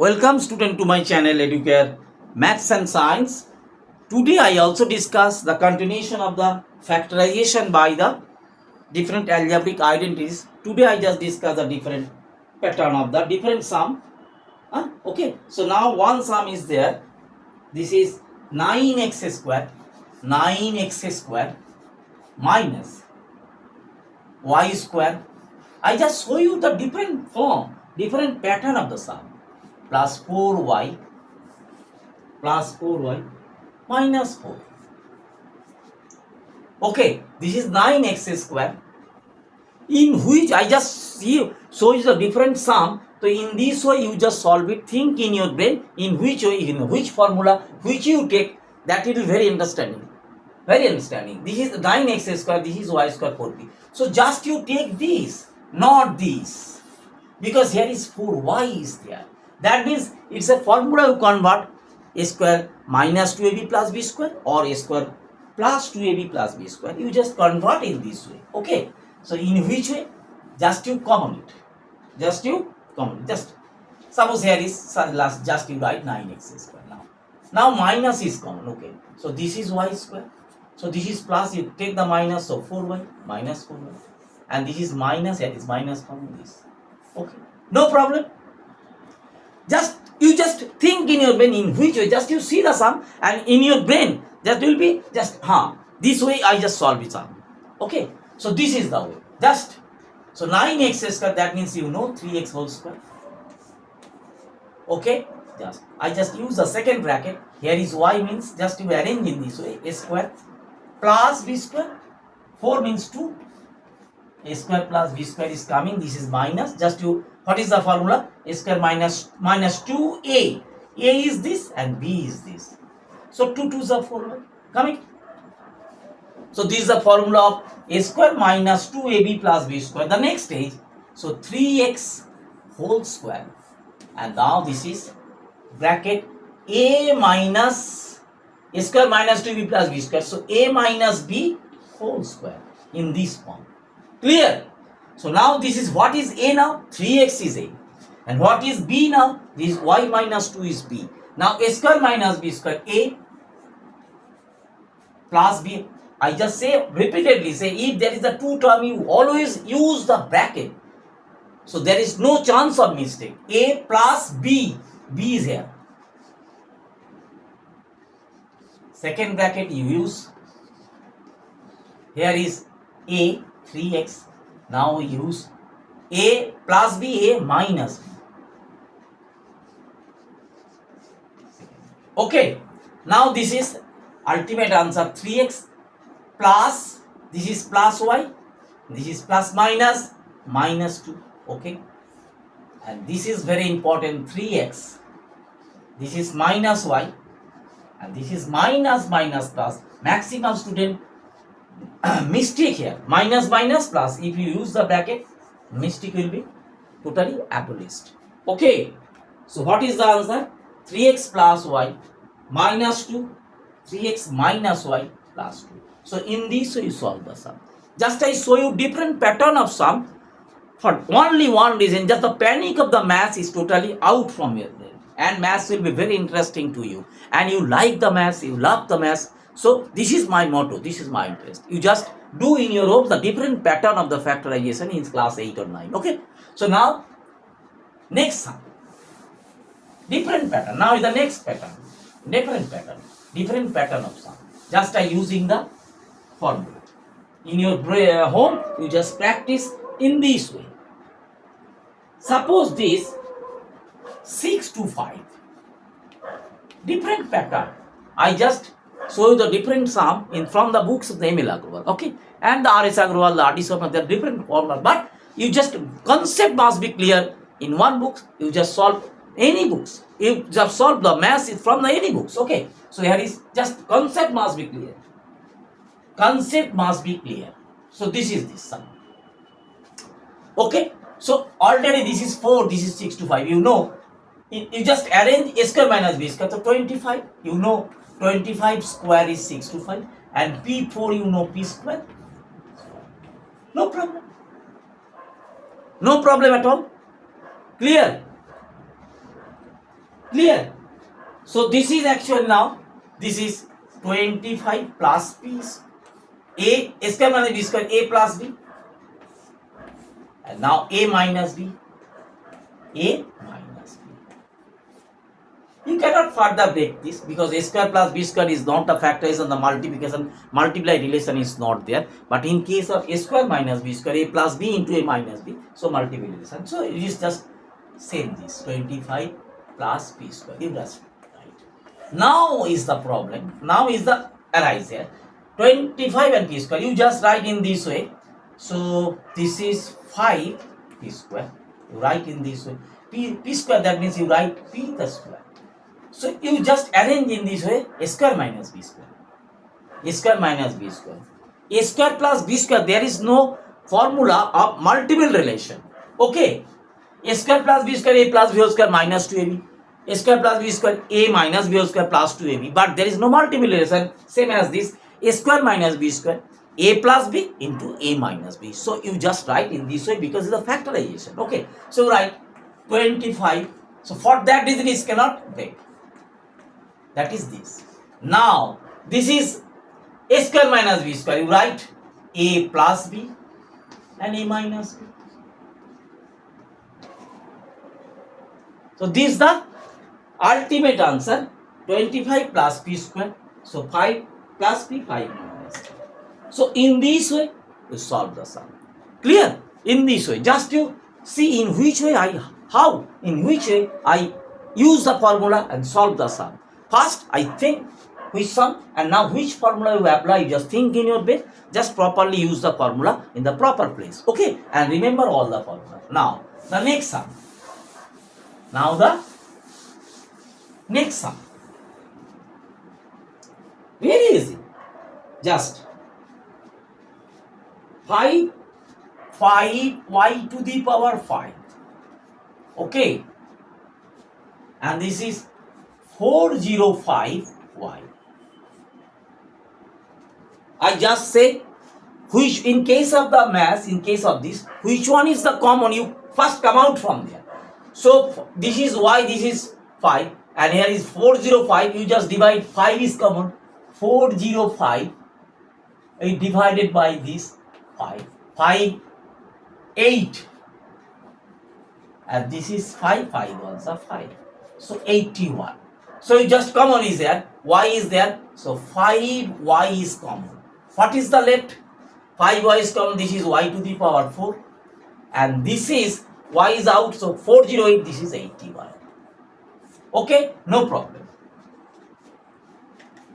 Welcome student to my channel Educare Maths and Science. Today I also discuss the continuation of the factorization by the different algebraic identities. Today I just discuss the different pattern of the different sum. Okay, so now one sum is there. This is 9x square minus y square. I just show you the different form, different pattern of the sum. Plus 4y minus 4. Okay, this is 9x square, in which I just show you the different sum. So in this way you just solve it. Think in your brain in which way, in which formula, which you take, that will be very understanding. Very understanding. This is 9x square, this is y square 4b. So just you take this, not this, because here is 4y is there. That means it's a formula you convert a square minus 2ab plus b square or a square plus 2ab plus b square. You just convert in this way. Okay. So in which way? Just you common it. Just suppose here is just you write 9x square now. Now minus is common. Okay. So this is y square. So this is plus, you take the minus, so 4y minus 4y. And this is minus, here is minus common this. Okay. No problem. You just think in your brain in which way, just you see the sum and in your brain that will be just this way I just solve it sum. Okay, so this is the way. So 9x square, that means 3x whole square. Okay, I just use the second bracket. Here is y, means just you arrange in this way, a square plus b square. 4 means 2. A square plus b square is coming. This is minus. What is the formula? A square minus 2a. A is this and b is this. So 2 2s are 4 coming. So this is the formula of a square minus 2ab plus b square. The next stage, so 3x whole square. And now this is bracket a minus a square minus 2b plus b square. So a minus b whole square in this form. Clear? So now this is what is a now? 3x is a. And what is b now? This y minus 2 is b. Now a square minus b square, a plus b. I just say repeatedly, say if there is a two term, you always use the bracket. So there is no chance of mistake. A plus b. B is here. Second bracket you use. Here is a, 3x. Now we use a plus b, a minus b. Okay. Now this is ultimate answer, 3x plus, this is plus y, this is plus minus 2. Okay. And this is very important, 3x. This is minus y. And this is minus plus. Maximum student mistake here, minus plus. If you use the bracket, mistake will be totally abolished. Okay, so what is the answer? 3x plus y minus 2, 3x minus y plus 2. So in this way you solve the sum. Just I show you different pattern of sum for only one reason, just the panic of the maths is totally out from your brain. And maths will be very interesting to you. And you like the maths, you love the maths. So this is my motto, this is my interest. You just do in your hopes the different pattern of the factorization in class 8 or 9. Okay. So now, next sum. Different pattern. Now is the next pattern. Different pattern of sum. Just by using the formula. In your home, you just practice in this way. Suppose this 6 to 5. Different pattern. I just show you the different sum from the books of the M.L. Agrawal. Okay. And the R.S. Agrawal, the R.D. Sharma, they are different formulas. But you just, concept must be clear. In one book, you just solve any books. You just solve the maths from the any books. Okay. So here is just concept must be clear. Concept must be clear. So this is this sum. Okay. So already this is 4, this is 6 to 5. You know, you just arrange a square minus b square. So 25, 25 square is 6 to 5. And p4, p square. No problem. No problem at all. Clear? Clear? So this is actually now, this is 25 plus p a square minus b square, a plus b, and now a minus b, a minus b. You cannot further break this because a square plus b square is not a factorization. The multiplication multiply relation is not there. But in case of a square minus b square, a plus b into a minus b, so multiply relation. So it is just same this 25 plus p square. You just write. Now is the problem. Now is the arise here. 25 and p square. You just write in this way. So this is 5 p square. You write in this way. P square, that means you write p the square. So you just arrange in this way a square minus b square. A square minus b square. A square plus b square, there is no formula of multiple relation. Okay. A square plus b square, a plus b whole square minus 2ab. A square plus b square, a minus b whole square plus 2ab. But there is no multiple relation, same as this. A square minus b square, a plus b into a minus b. So you just write in this way because it's a factorization. Okay. So write 25. So for that reason it cannot break. That is this. Now this is a square minus b square. You write a plus b and a minus b. So this is the ultimate answer, 25 plus p square. So 5 plus p, 5 minus p. So in this way you solve the sum. Clear? In this way, just you see in which way I use the formula and solve the sum. First, I think which sum, and now which formula you apply, you just think in your bed, just properly use the formula in the proper place. Okay, and remember all the formula. Now, the next sum. Now the next sum. Very easy. Just 5y to the power 5. Okay. And this is 405y. I just say which, in case of the mass, in case of this, which one is the common, you first come out from there. So this is y, this is 5, and here is 405. You just divide, 5 is common. 405 is divided by this 5. 5, 8. And this is 5, 5 ones are 5. So 81. So you just common is there, y is there. So 5y is common. What is the left? 5y is common. This is y to the power 4. And this is y is out. So 408. This is 81. Okay? No problem.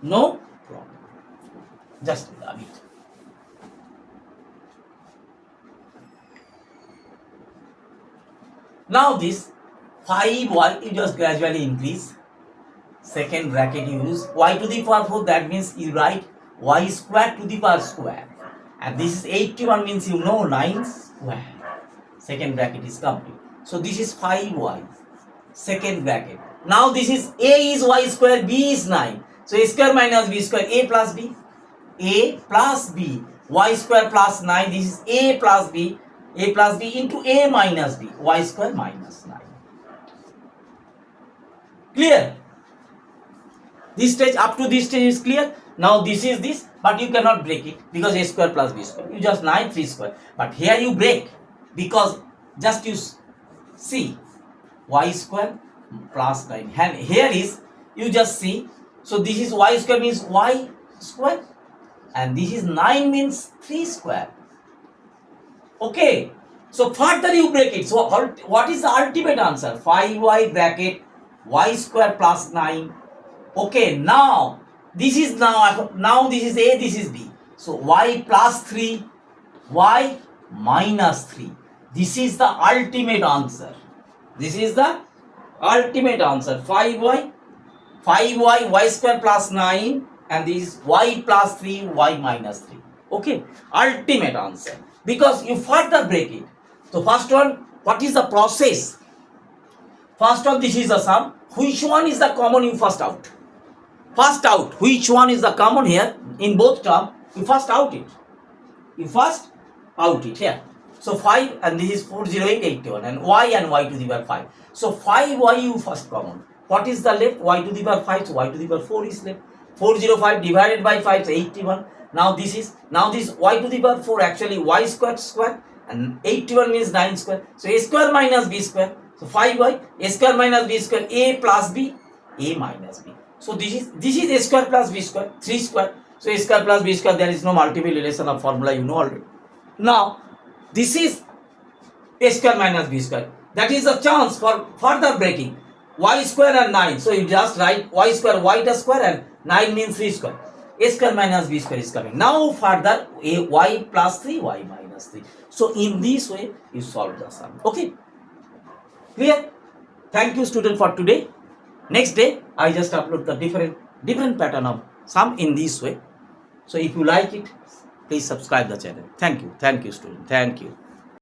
No problem. Just love it. Now this 5y, you just gradually increase. Second bracket you use y to the power 4, that means you write y square to the power square. And this is 81 means you know 9 square. Second bracket is complete. So this is 5y. Second bracket. Now this is a is y square, b is 9. So a square minus b square, a plus b. A plus b. Y square plus 9. This is a plus b. A plus b into a minus b. Y square minus 9. Clear? This stage, up to this stage is clear. Now this is this, but you cannot break it because a square plus b square. You just 9 3 square. But here you break because just you see y square plus 9. And here is, you just see. So this is y square means y square. And this is 9 means 3 square. Okay. So further you break it. So what is the ultimate answer? 5y bracket y square plus 9. Okay, now this is now this is a, this is b. So y plus 3, y minus 3. This is the ultimate answer. This is the ultimate answer. 5y, y square plus 9, and this is y plus 3, y minus 3. Okay, ultimate answer. Because you further break it. So first one, what is the process? First one, this is the sum. Which one is the common, you first out. First out, which one is the common here in both terms, you first out it. You first out it here. So 5 and this is 40881 and y to the power 5. So 5y you first common. What is the left? Y to the power 5. So y to the power 4 is left. 405 divided by 5, so 81. Now this y to the power 4, actually y square, and 81 means 9 square. So a square minus b square. So 5y, a square minus b square, a plus b, a minus b. So this is a square plus b square, 3 square. So a square plus b square, there is no multiple relation of formula, you know already. Now this is a square minus b square. That is a chance for further breaking. Y square and 9. So you just write y square, y square, and 9 means 3 square. A square minus b square is coming. Now further a y plus 3, y minus 3. So in this way you solve the sum. Okay. Clear? Thank you student for today. Next day I just upload the different pattern of sum in this way. So if you like it, please subscribe the channel. Thank you student. Thank you.